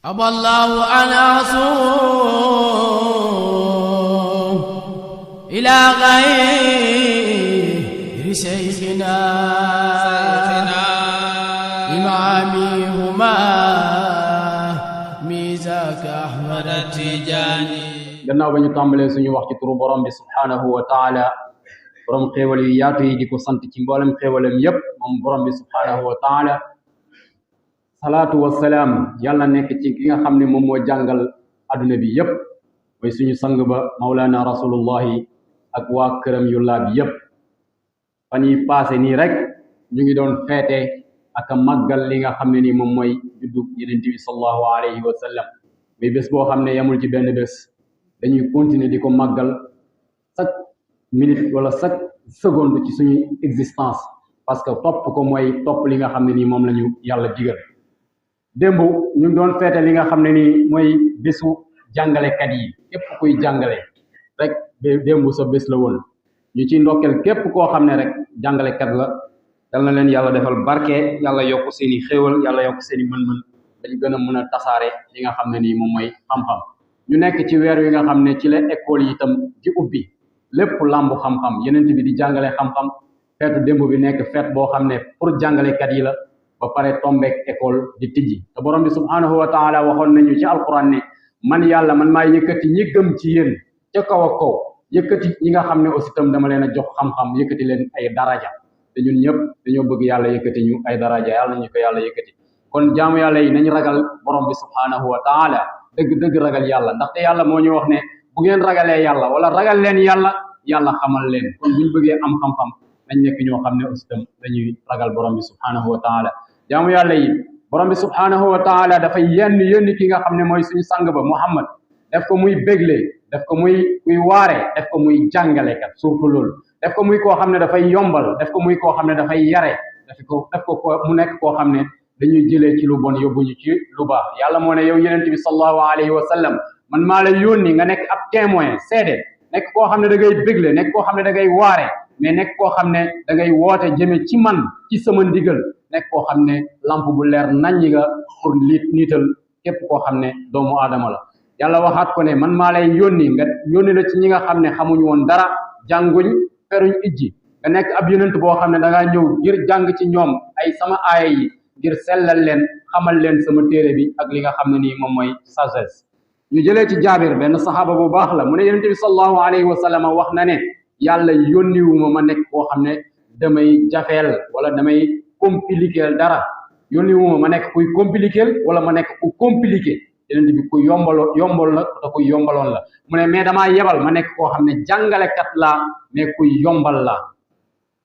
أبى الله أن أصوم إلى غير شيخنا إمامي هما ميزاك أحمد التجاني. gannaaw ba ñu tàmbalee suñu wax ci turu borom bi subhanahu wa taala borom xéewal yu yaatu yi di ko sant ci mboolem xéewalam yépp moom borom bi subhanahu wa taala salaatu wasalaam yàlla nekk ci ki nga xam ne moom moo jàngal adduna bi yépp mooy suñu sang ba maulana rasulullahi ak waa këram yu laab yépp fan yi passé nii rek ñu ngi doon feete ak a màggal li nga xam ne nii moom mooy juddu yenent bi sallallahu alayhi wa sallam muy bés boo xam ne yamul ci benn bés dañuy continuer di ko màggal chaque minute wala chaque seconde ci suñu existence parce que topp ko mooy topp li nga xam ne nii moom la ñu yàlla digal démb ñu ngi doon feete li nga xam ne nii mooy bésu jàngalekat yi képp kuy jàngale rek démb sa bés la woon ñu ci ndokkeel képp koo xam ne rek jàngalekat la yal na leen yàlla defal barke yàlla yokk seeni xéewal yàlla yokk seeni mën-mën dañu gën a mën a tasaare li nga xam ne nii moom mooy xam-xam ñu nekk ci weer wi nga xam ne ci la école yi itam di ubbi lépp làmbu xam-xam yenent bi di jàngale xam-xam feetu démb bi nekk feet boo xam ne pour jàngalekat yi la ba pare tombeek école di tijji te borom bi subhanahu wa taala waxoon nañu ci alquran ne man yàlla man maa yëkkati ñi gëm ci yéen ca kaw a kaw yëkkati ñi nga xam ne aussi itam dama leen a jox xam-xam yëkkati leen ay daraja te ñun ñëpp dañoo bëgg yàlla yëkkati ñu ay daraja yàlla nañu ko yàlla yëkkati kon jaamu yàlla yi nañ ragal borom bi subhanahu wa taala dëgg ragal yàlla ndaxte yàlla moo ñu wax ne bu ngeen ragalee yàlla wala ragal leen yàlla yàlla xamal leen kon buñ bëggee am xam-xam nañ nekk ñoo xam ne aussi itam dañuy ragal borom bi subhanahu wa taala jaamu yàlla yi borom bi subhanahu wa taala dafay yónni ki nga xam ne mooy suñu sang ba Muhammad def ko muy bégle def ko muy waare def ko muy jàngalekat surtout loolu def ko muy koo xam ne dafay yombal def ko muy koo xam ne dafay yare def ko mu nekk koo xam ne dañuy jëlee ci lu bon yóbbuñu ci lu baax yàlla moo ne yow yenent bi sallallahu alayhi wa sallam man maa la yónni nga nekk ab témoin seede nekk koo xam ne da ngay bégle nekk koo xam ne da ngay waare mais nekk koo xam ne da ngay woote jëme ci man ci sama ndigal nekk koo xam ne lamp bu leer naññi nga pour niital képp koo xam ne doomu aadama la yàlla waxaat ko ne man maa lay yónni nga yónni la ci ñi nga xam ne xamuñu woon dara jànguñ feruñ ijji nga nekk ab yonent boo xam ne da ngaa ñëw ngir jàng ci ñoom ay sama aaya yi ngir sellal leen xamal leen sama téere bi ak li nga xam ne nii moom mooy sagesse ñu jëlee ci jaabir benn saxaaba bu baax la mu ne yonent bi sallallahu alayhi wa sallam wax na ne yàlla yónniwuma ma nekk koo xam ne damay jafeel wala damay compliquer dara yónniwuma ma nekk kuy compliquer wala ma nekk ku compliqué yonent bi ku yombal la te ku yombaloon la mu ne mais damaa yebal ma nekk koo xam ne jàngalekat laa mais kuy yombal la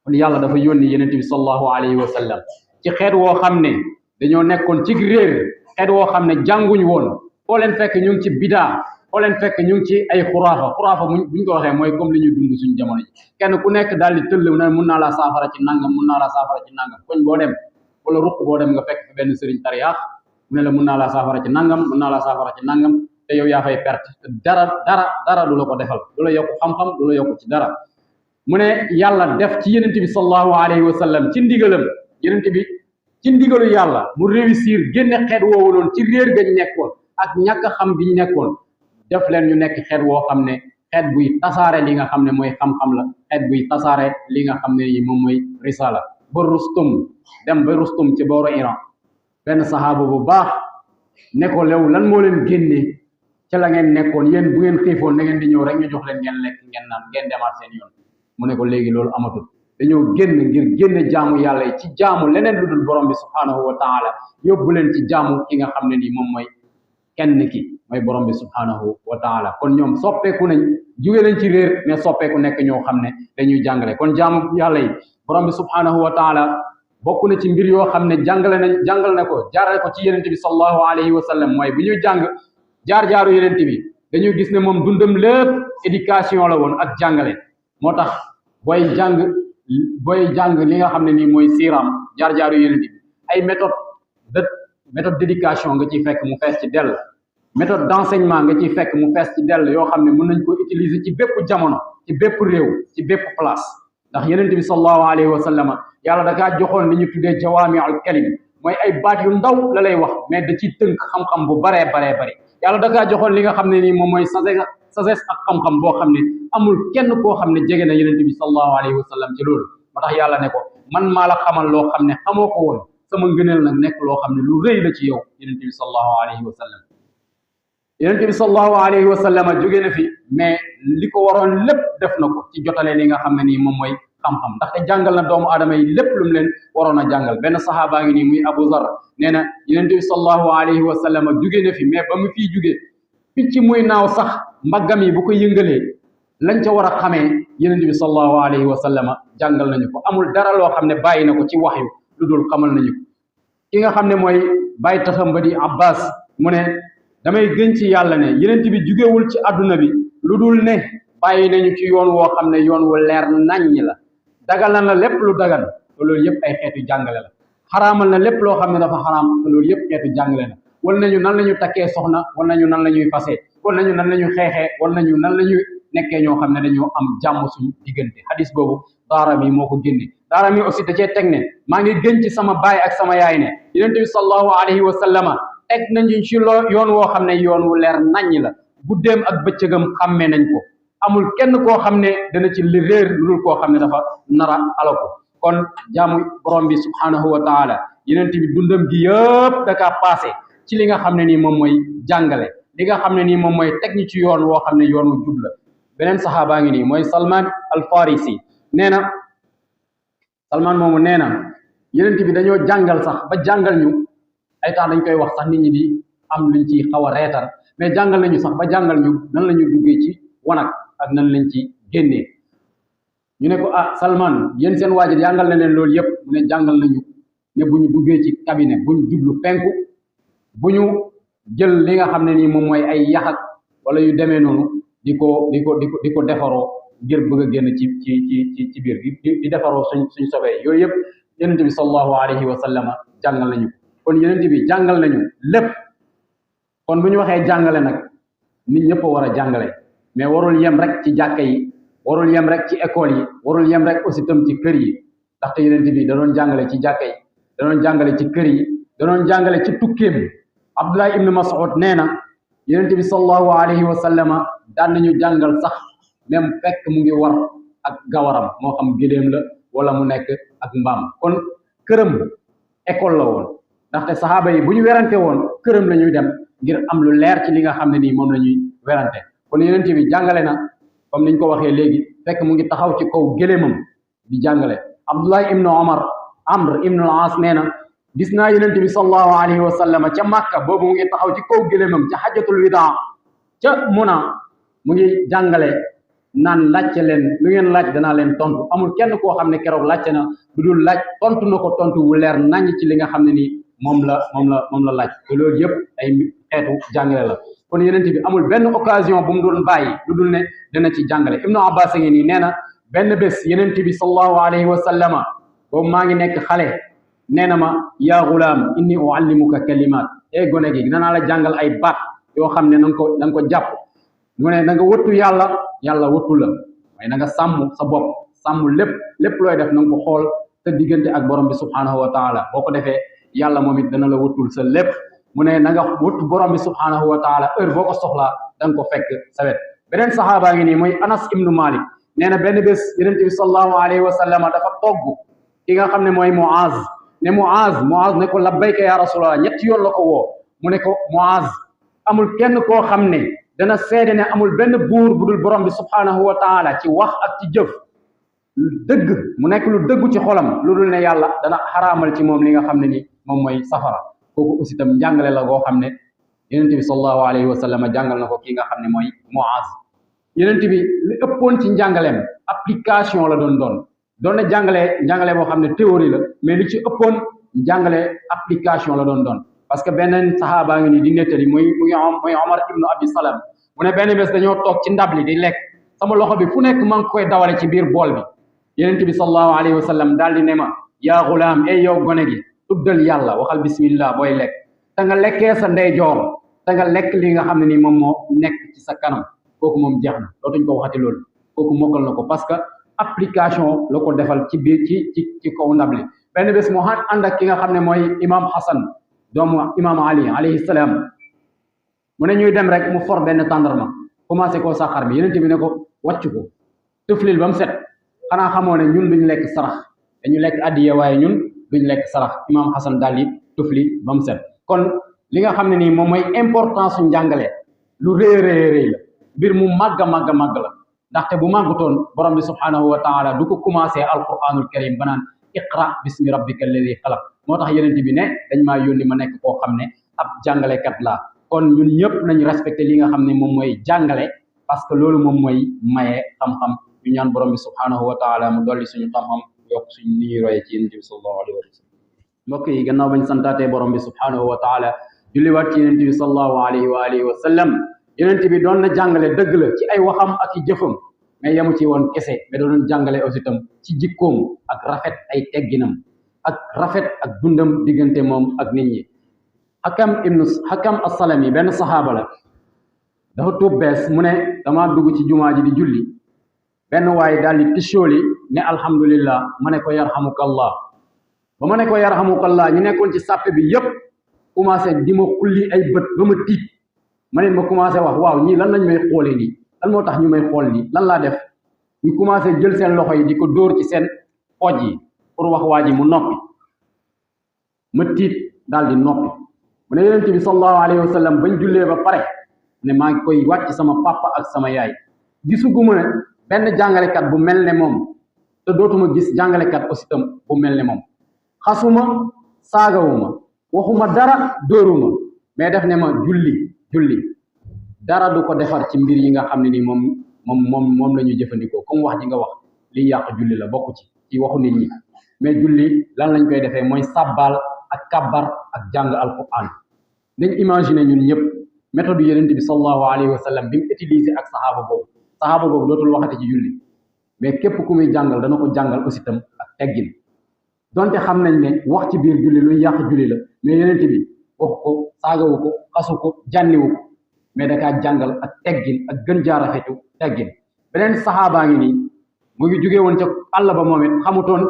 kon yàlla dafa yónni yonent bi sallallahu alayhi wa sallam ci xeet woo xam ne dañoo nekkoon ci réer xeet woo xam ne jànguñ woon foo leen fekk ñu ngi ci bidaa foo leen fekk ñu ngi ci ay xuraafa buñ ko waxee mooy comme li ñuy dund suñu jamono ji kenn ku nekk daal di tëll ne mun naa laa saafara ci nangam mun naa laa saafara ci nangam koñ boo dem wala ruq boo dem nga fekk fi benn sëriñ tariyaax mu ne la mun naa laa saafara ci nangam mun naa laa saafara ci nangam te yow yaa fay perte te dara du la ko defal du la yokk xam-xam du la yokk ci dara mu ne yàlla def ci yenent bi sallallahu alayhi wa sallam ci ndigalam yenent bi ci ndigalu yàlla mu réussir génne xeet woowu noonu ci réer gañ nekkoon ak ñàkk xam biñ nekkoon def leen ñu nekk xeet woo xam ne xeet buy tasaare li nga xam ne mooy xam-xam la xeet buy tasaare li nga xam ne yi moom mooy risala ba Rustum dem ba Rustum ci booru Iran benn sahaaba bu baax ne ko lew lan moo leen génne ca la ngeen nekkoon yéen bu ngeen xiifoon na ngeen di ñëw rek ñu jox leen ngeen lekk ngeen naan ngeen demaat seen yoon mu ne ko léegi loolu amatul dañoo génn ngir génne jaamu yàlla yi ci jaamu leneen lu dul borom bi subhanahu wa taala yóbbu leen ci jaamu ki nga xam ne nii moom mooy kenn ki mooy borom bi subhanahu wa taala kon ñoom soppeeku nañ jóge nañ ci réer mais soppeeku nekk ñoo xam ne dañuy jàngale kon jaamu yàlla yi borom bi subhanahu wa taala bokk na ci mbir yoo xam ne jàngal na ko jaarale ko ci yenente bi sallallahu alayhi wa sallam mooy bu ñuy jàng jaar-jaaru yenente bi dañuy gis ne moom dundam lépp éducation la woon ak jàngale moo tax booy jàng li nga xam ne nii mooy siiraam jaar-jaaru yenente bi ay méthode d'éducation nga ciy fekk mu fees ci dell méthode d'enseignement nga ciy fekk mu fees ci dell yoo xam ne mën nañ ko utiliser ci bépp jamono ci bépp réew ci bépp place ndax yenente bi sallallahu alayhi wa sallam yàlla da kaa joxoon li ñu tuddee jawaami'ul kalim mooy ay baat yu ndaw la lay wax mais da ciy tënk xam-xam bu baree bari yàlla da kaa joxoon li nga xam ne nii moom mooy sagesse ak xam-xam boo xam ne amul kenn koo xam ne jege na yonent bi sallallahu alayhi wa sallam ci loolu moo tax yàlla ne ko man maa la xamal loo xam ne xamoo ko woon sama ngëneel nag nekk loo xam ne lu rëy la ci yow yonent bi sallallahu alayhi wa sallam yonent bi sallallahu alayhi wa sallam jóge na fi mais li ko waroon lépp def na ko ci jotale li nga xam ne nii moom mooy xam-xam ndaxte jàngal na doomu aadama yi lépp lu mu leen waroon a jàngal benn saxaabaa ngi nii muy Abu Zar nee na yonent bi sallallahu alayhi wa sallam jóge na fi mais ba mu fiy jóge picc muy naaw sax mbaggam yi bu ko yëngalee lañ ca war a xamee yonent bi sallallahu alayhi wa sallam jàngal nañu ko amul dara loo xam ne bàyyi na ko ci waxyu lu dul xamal nañu ko ki nga xam ne mooy bàyyi taxam ba di Abbas mu ne damay gën ci yàlla ne yonent bi jugewul ci àdduna bi lu dul ne bàyyi nañu ci yoon woo xam ne yoon wu leer naññ la dagal na lépp lu dagan te loolu yëpp ay xeetu jàngale la xaraamal na lépp loo xam ne dafa xaraam te loolu yëpp xeetu jàngale la wal nañu nan la ñu takkee soxna wal nañu nan la ñuy fasee wal nañu nan la ñuy xeexee wal nañu nan la ñuy nekkee ñoo xam ne dañoo am jàmm suñu diggante hadis boobu Daarami moo ko génne Daarami aussi da cee teg ne maa ngi gën ci sama baay ak sama yaay ne yonent bi sallallahu alayhi wa sallama teg nañu ci yoon woo xam ne yoon wu leer naññ la guddeem ak bëccëgam xàmmee nañ ko amul kenn koo xam ne dana ci li réer lu dul koo xam ne dafa nara alako kon jaamu borom bi subhanahu wa taala yonent bi dundam gi yëpp da kaa passé ci li nga xam ne nii moom mooy jàngale li nga xam ne nii moom mooy teg ñu ci yoon woo xam ne yoon wu jub la beneen saxaabaa ngi nii mooy Salman al Farisi nee na Salman moomu nee na yonent bi dañoo jàngal sax ba jàngal ñu ay temps dañ koy wax sax nit ñi di am luñ ci xaw a reetar mais jàngal nañu sax ba jàngal ñu nan la ñu duggee ci wanag ak nan lañ ci génnee ñu ne ko ah Salman yéen seen waajur jàngal na leen loolu yëpp mu ne jàngal nañu ne bu ñu duggee ci cabinet bu ñu jublu penku bu ñu jël li nga xam ne nii moom mooy ay yaxak wala yu demee noonu di ko defaroo ngir bëgg a génn ci biir di defaroo suñ sobee yooyu yëpp yonent bi sallallahu alayhi wa sallama jàngal nañu kon yonent bi jàngal nañu lépp kon bu ñu waxee jàngale nag nit ñëpp a war a jàngale mais warul yem rek ci jàkka yi warul yem rek ci école yi warul yem rek aussi tam ci kër yi ndaxte yonent bi da doon jàngale ci jàkka yi da doon jàngale ci kër yi da doon jàngale ci tukkeem Abdullah ibn Mas'ud nee na yonent bi sallallahu alayhi wa sallama daan nañu jàngal sax même fekk mu ngi war ak gawaram moo xam gëléem la wala mu nekk ak mbaam kon këram école la woon ndaxte saxaaba yi bu ñu werante woon këram la ñuy dem ngir am lu leer ci li nga xam ne nii moom la ñuy werante kon yonent bi jàngale na comme niñ ko waxee léegi fekk mu ngi taxaw ci kaw gëléemam di jàngale Abdullah ibnu Omar Amr ibnu al-As nee na gis naa yonent bi sallallahu alayhi wa sallam ca Makka boobu mu ngi taxaw ci kaw gëléemam ca xajjatul widaa ca Muna mu ngi jàngale naan laajte leen lu ngeen laaj danaa leen tontu amul kenn koo xam ne keroog laajte na lu dul laaj tontu na ko tontu wu leer nañ ci li nga xam ne nii moom la laaj te loolu yëpp ay xeetu jàngale la kon yonent bi amul benn occasion bu mu doon bàyyi lu dul ne dana ci jàngale Ibnu Abbas ngi nii nee na benn bés yonent bi sallallahu alayhi wa sallama boobu maa ngi nekk xale nee na ma yaa gulaam inni uallimuka kalimat gone gi danaa la jàngal ay baat yoo xam ne da nga ko jàpp mu ne na nga wëttu yàlla wëttu la waaye na nga sàmm sa bopp sàmm lépp looy def na nga ko xool sa diggante ak borom bi subhanahu wa taala boo ko defee yàlla moom it dana la wëttul sa lépp mu ne na nga wëttu borom bi subhanahu wa taala heure boo ko soxlaa da nga ko fekk sa wet beneen saxaabaa ngi nii mooy Anas ibnu Malik nee na benn bés yonent bi sallallahu alayhi wa sallam dafa togg ki nga xam ne mooy Muaz ne ko labbayka ya rasulallah ñetti yoon la ko woo mu ne ko Muaz amul kenn koo xam ne dana seede ne amul benn buur bu dul borom bi subhanahu wa taala ci wax ak ci jëf dëgg mu nekk lu dëggu ci xolam lu dul ne yàlla dana xaraamal ci moom li nga xam ne ni moom mooy safara kooku aussi tam jàngale la goo xam ne yonent bi sallallahu alayhi wa sallam jàngal na ko kii nga xam ne mooy Muaz yonent bi li ëppoon ci njàngaleem application la doon na jàngale boo xam ne théorie la mais li ci ëppoon njàngale application la doon parce que beneen saxaabaa ngi nii di nettali muy Omar ibnu Abi Salam mu ne benn bés dañoo toog ci ndab li di lekk sama loxo bi fu nekk maa ngi koy dawale ci biir bool bi yonent bi sallallahu alayhi wa sallam daal di ne ma yaa gulaam yow gone gi tuddal yàlla waxal bismillah booy lekk te nga lekkee sa ndeyjoor te nga lekk li nga xam ne nii moom moo nekk ci sa kanam kooku moom jeex na dootuñ ko waxati loolu kooku mokkal na ko parce que application la ko defal ci biir ci kaw ndab li benn bés mu ànd ak ki nga xam ne mooy imam Hassan doomu imam Ali alayhi salaam mu ne ñuy dem rek mu for benn tàndarma commencé koo saxar bi yeneen bi ne ko wàcc ko tëflil ba mu set xanaa xamoo ne ñun duñ lekk sarax dañu lekk addiya waaye ñun duñ lekk sarax imam Hassan daal di tëfli ba mu set kon li nga xam ne nii moom mooy importance su njàngale lu rëy rëy la mbir mu màgg la ndaxte bu màggutoon borom bi subhanahu wa taala du ko commencé alquranul karim ba naan iqra bismi rabbika alladi xalaq moo tax yeneen bi ne dañ maa yónni ma nekk koo xam ne ab jàngalekat laa kon ñun ñëpp nañ respecté li nga xam ne moom mooy jàngale parce que loolu moom mooy maye xam-xam ñu ñaan borom bi subhanahu wa taala mu dolli suñu xam-xam yokk suñu ni ñuy royee ci yonent bi sallallahu alayhi wa sallam mbokk yi gannaaw bañ santaatee borom bi subhanahu wa taala julliwaat ci yonent bi sallallahu alayhi wa alihi wa sallam yonent bi doon na jàngale dëgg la ci ay waxam ak i jëfam mais yemu ci woon kese mais doon jàngale aussi itam ci jikkoom ak rafet ay tegginam ak rafet ak dundam diggante moom ak nit ñi Hakam as-Salami benn saxaaba la dafa tuub bees mu ne dama dugg ci jumaa ji di julli benn waaye daal di tisóoli ne alhamdulillah ma ne ko yarhamukallah ba ma ne ko yarhamukallah ñu nekkoon ci sàppe bi yépp commencé di ma xulli ay bët ba ma tiit ma ne ma commencé wax waaw ñii lan lañ may xoolee nii lan moo tax ñu may xool nii lan laa def ñu commencé jël seen loxo yi di ko dóor ci seen pooj yi pour wax waa ji mu noppi ma tiit daal di noppi mu ne yonent bi sallallahu alayhi wa sallam bañ jullee ba pare ne maa ngi koy wàcc sama papa ak sama yaay gisuguma ne benn jàngalekat bu mel ne moom te dootuma gis jàngalekat aussi tam bu mel ne moom xasuma saagawuma waxuma dara dóoruma mais def ne ma julli dara du ko defar ci mbir yi nga xam ne ni moom la ñuy jëfandikoo comme wax ji nga wax liy yàq julli la bokk ci waxu nit ñi mais julli lan lañ koy defee mooy sàbbaal ak kabbar ak jàng alquran dañ imaginer ñun ñëpp méthode yonent bi sallallahu alayhi wa sallam bi mu utilisé ak saxaaba boobu dootul waxati ci julli mais képp ku muy jàngal dana ko jàngal aussi tam ak teggin donte xam nañ ne wax ci biir julli luy yàq julli la mais yonent bi waxu ko saagawu ko xasu ko jànniwu ko mais da kaa jàngal ak teggin ak gën jaarafetu teggin beneen saxaabaa ngi nii mu ngi jógee woon ca àll ba moom it xamutoon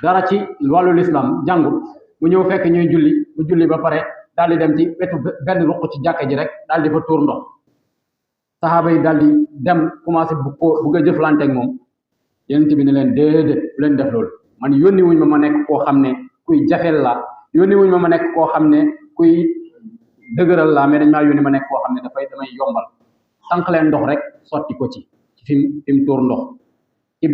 dara ci wàllu lislaam jàngul mu ñëw fekk ñuy julli mu julli ba pare daal di dem ci wetu benn ruq ci jàkka ji rek daal di fa tuur ndox saxaaba yi daal di dem commencé bugg a jëflante ak moom yonent bi ne leen déedéet bu leen def loolu man yónni wuñ ma nekk koo xam ne kuy jafel la yónni wuñ ma nekk koo xam ne kuy dëgëral la mais dañ maa yónni ma nekk koo xam ne damay yombal tànq leen ndox rek sotti ko ci fi mu tuur ndox ci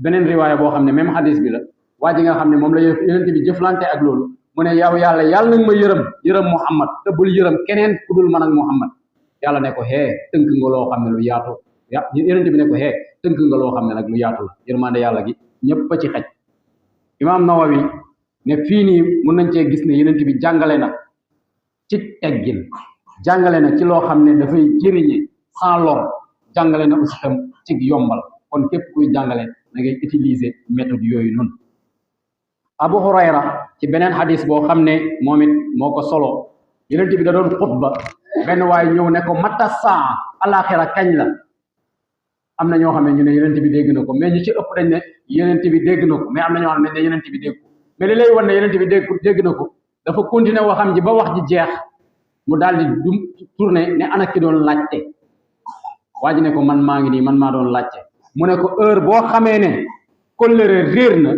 beneen riwaaya boo xam ne même hadis bi la waa ji nga xam ne moom la yonent bi jëflante ak loolu mu ne yow yàlla nag ma yërëm Muhammad te bul yërëm keneen ku dul man ak Muhammad yàlla ne ko tënk nga loo xam ne lu yaatu yonent bi ne ko tënk nga loo xam ne nag lu yaatu la yërmande yàlla gi ñëpp a ci xaj Imaam Nawawi ne fii nii mun nañ cee gis ne yonent bi jàngale na ci teggin jàngale na ci loo xam ne dafay jëriñe sans lor jàngale na aussi tam ci yombal kon képp kuy jàngale na ngay utiliser méthode yooyu noonu Abu Hurayra ci beneen hadis boo xam ne moom it moo ko solo yonent bi da doon xutba benn waaye ñëw ne ko mata saa alaxira kañ la am na ñoo xam ne ñu ne yonent bi dégg na ko mais ñi ci ëpp dañ ne yonent bi dégg na ko mais am na ñoo xam ne yonent bi dégg ko mais li lay wan ne yonent bi dégg na ko dafa continuer waxam ji ba wax ji jeex mu daal di tourné ne ana ki doon laajte waa ji ne ko man maa ngi nii man maa doon laajte mu ne ko heure boo xamee ne kóllëre réer na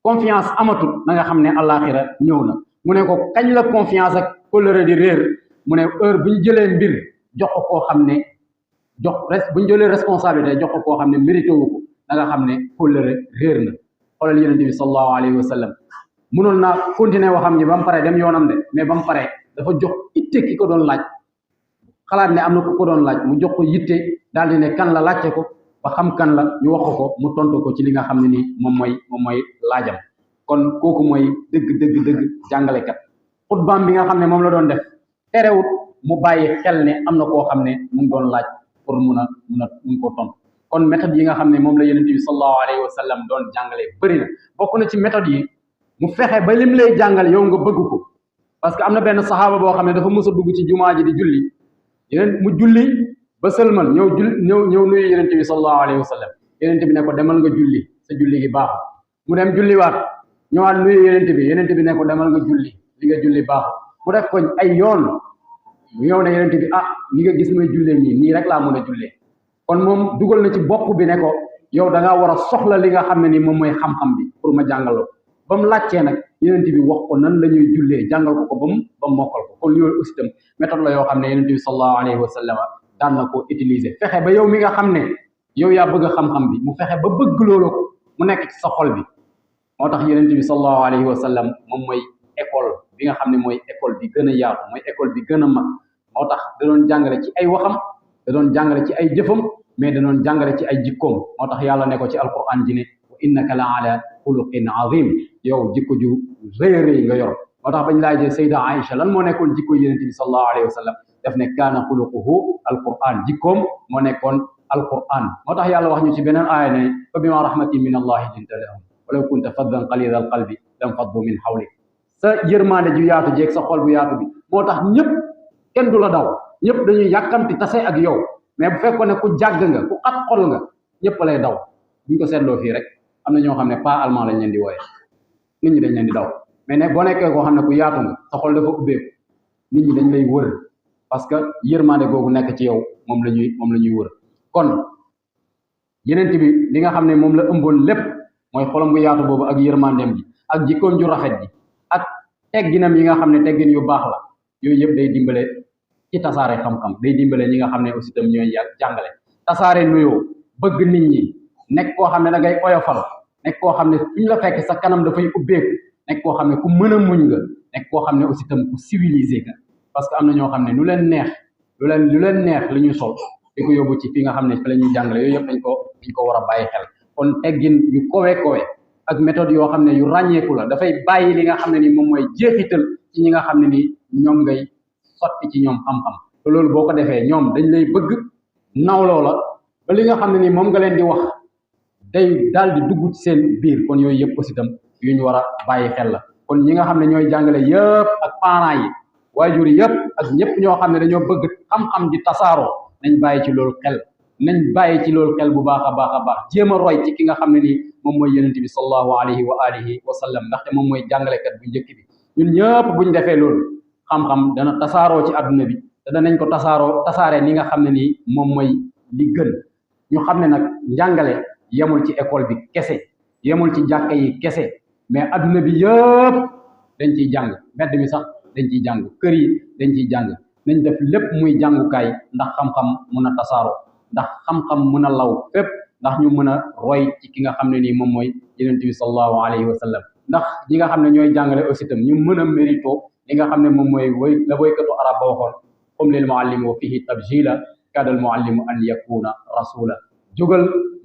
confiance amatul na nga xam ne àllaaxira ñëw na mu ne ko kañ la confiance ak kóllëre di réer mu ne heure bu ñu jëlee mbir jox ko koo xam ne bu ñu jëlee responsabilité jox ko koo xam ne mérité wu ko na nga xam ne kóllëre réer na xoolal yonent bi sallallahu alayhi wa sallam munoon naa continuer waxam ji ba mu pare dem yoonam de mais ba mu pare dafa jox itte ki ko doon laaj xalaat ne am na ku ko doon laaj mu jox ko yitte daal di ne kan la laajte ko ba xam kan la ñu wax ko mu tontu ko ci li nga xam ne nii moom mooy laajam kon kooku mooy dëgg jàngalekat xutbaam bi nga xam ne moom la doon def terewut mu bàyyi xel ne am na koo xam ne mu ngi doon laaj pour mun koo tontu kon méthode yi nga xam ne moom la yonent bi sallallahu alayhi wa sallam doon jàngale bëri na bokk na ci méthode yi mu fexe ba lim lay jàngal yow nga bëgg ko parce que am na benn saxaaba boo xam ne dafa mës a dugg ci jumaa ji di julli mu julli ba sëlmal ñëw nuyu yonent bi sallallahu alayhi wa sallam yonent bi ne ko demal nga julli sa julli gi baaxul mu dem julliwaat ñëwaat nuyu yenent bi ne ko demal nga julli li nga julli baaxul mu def ko ay yoon mu yow ne yenent bi li nga gis may jullee nii rek laa mën a jullee kon moom dugal na ci bopp bi ne ko yow da ngaa war a soxla li nga xam ne ni moom mooy xam-xam bi pour ma jàngaloo ba mu laajtee nag yenent bi wax ko nan la ñuy jullee jàngal ko ba mu mokkal ko kon loolu aussi tam méthode la yoo xam ne yenent bi sallallahu alayhi wa sallam daan na ko utiliser fexe ba yow mi nga xam ne yow yaa bëgg xam-xam bi mu fexe ba bëgg loolu ko mu nekk ci sa xol bi moo tax yenent bi sallallahu alayhi wa sallam moom mooy école bi nga xam ne mooy école bi gën a yaatu mooy école bi gën a mag moo tax da doon jàngale ci ay waxam da doon jàngale ci ay jëfam mais da doon jàngale ci ay jikkoom moo tax yàlla ne ko ci alquran ji ne wa innaka la ala xuluqin azim yow jikko ju rëy nga yor moo tax bañ laajee sayda Aïcha lan moo nekkoon jikko yenent bi sallallahu alayhi wa sallam daf ne kaana xuluquhu alquran jikkoom moo nekkoon alquran moo tax yàlla wax ñu ci beneen aaya ne fa bima rahmatin min allahi linta lahum walaw kunta faddan qalida al qalbi lam faddu min hawlik sa yërmande ju yaatu jeeg sa xol bu yaatu bi moo tax ñëpp kenn du la daw ñëpp dañuy yàkkamti tase ak yow mais bu fekkoon ne ku jàgg nga ku xat xol nga ñëpp lay daw buñ ko seetloo fii rek am na ñoo xam ne pas allemand lañ leen di wooye nit ñi dañ leen di daw mais ne boo nekkee koo xam ne ku yaatu nga sa xol dafa ubbeeku nit ñi dañ lay wër parce que yërmande googu nekk ci yow moom la ñuy wër kon yenent bi li nga xam ne moom la ëmboon lépp mooy xolam bu yaatu boobu ak yërmandeem ji ak jikkoom ju rafet ji ak tegginam yi nga xam ne teggin yu baax la yooyu yëpp day dimbale ci tasaare xam-xam day dimbale ñi nga xam ne aussi tam ñooy jàngale tasaare nuyoo bëgg nit ñi nekk koo xam ne da ngay oyofal nekk koo xam ne fuñ la fekk sa kanam dafay ubbeeku nekk koo xam ne ku mën a muñ nga nekk koo xam ne aussi tam ku civilisé nga parce que am na ñoo xam ne lu leen neex li ñu sol di ko yóbbu ci fi nga xam ne fi la ñuy jàngale yooyu yëpp dañ ko war a bàyyi xel kon teggin yu kowe ak méthode yoo xam ne yu ràññeeku la dafay bàyyi li nga xam ne ni moom mooy jeexital ci ñi nga xam ne ni ñoom ngay sotti ci ñoom xam-xam te loolu boo ko defee ñoom dañ lay bëgg nawloo la ba li nga xam ne ni moom nga leen di wax day daal di dugg ci seen biir kon yooyu yëpp aussi tam yu ñu war a bàyyi xel la kon ñi nga xam ne ñooy jàngale yëpp ak parents yi waajur yëpp ak ñëpp ñoo xam ne dañoo bëgg xam-xam di tasaaroo nañ bàyyi ci loolu xel bu baax a baax jéem a roy ci ki nga xam ne nii moom mooy yonent bi sallallahu alayhi wa alihi wa sallam ndaxte moom mooy jàngalekat bu njëkk bi ñun ñëpp buñ defee loolu xam-xam dana tasaaroo ci adduna bi te danañ ko tasaaree ni nga xam ne nii moom mooy li gën ñu xam ne nag njàngale yemul ci école bi kese yemul ci jàkka yi kese mais adduna bi yëpp dañ ciy jàng mbedd mi sax dañ ciy jàng kër yi dañ ciy jàng nañ def lépp muy jàngukaay ndax xam-xam mun a tasaaroo ndax xam-xam mun a law fépp ndax ñu mën a roy ci ki nga xam ne nii moom mooy yonent bi sallallahu alayhi wa sallam ndax ñi nga xam ne ñooy jàngale aussi tam ñu mën a mérito li nga xam ne moom mooy la woykatu arab ba waxoon qum lil muallimi wa fihi tabjila kadal muallimu an yakuna rasula jógal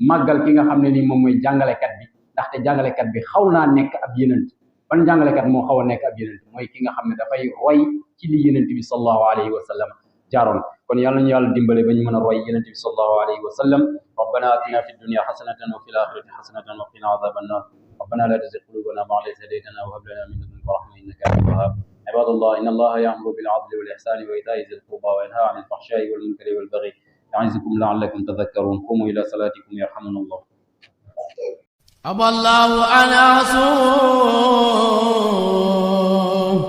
màggal ki nga xam ne nii moom mooy jàngalekat bi ndaxte jàngalekat bi xaw naa nekk ab yenent ban jàngalekat moo xaw a nekk ab yenent mooy ki nga xam ne dafay roy ci li yenent bi sallallahu alayhi wa sallam jaaroon kon yàlla ñu yàlla dimbale ba ñu mën a roy yenent bi sallallahu alayhi wa sallam rabbana atina fi dunya hasanatan wa fil akhirati hasanatan wa qina adhaban nar rabbana la tuzigh qulubana ba'da idh hadaytana wa hab lana min ladunka rahmatan innaka antal wahhab عباد الله إن الله يأمر بالعدل والإحسان وإيتاء ذي القربى وينهى عن الفحشاء والمنكر والبغي يعظكم لعلكم تذكرون قوموا إلى صلاتكم يرحمنا الله أبى الله أن أصوم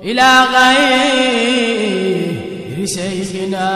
إلى غير شيخنا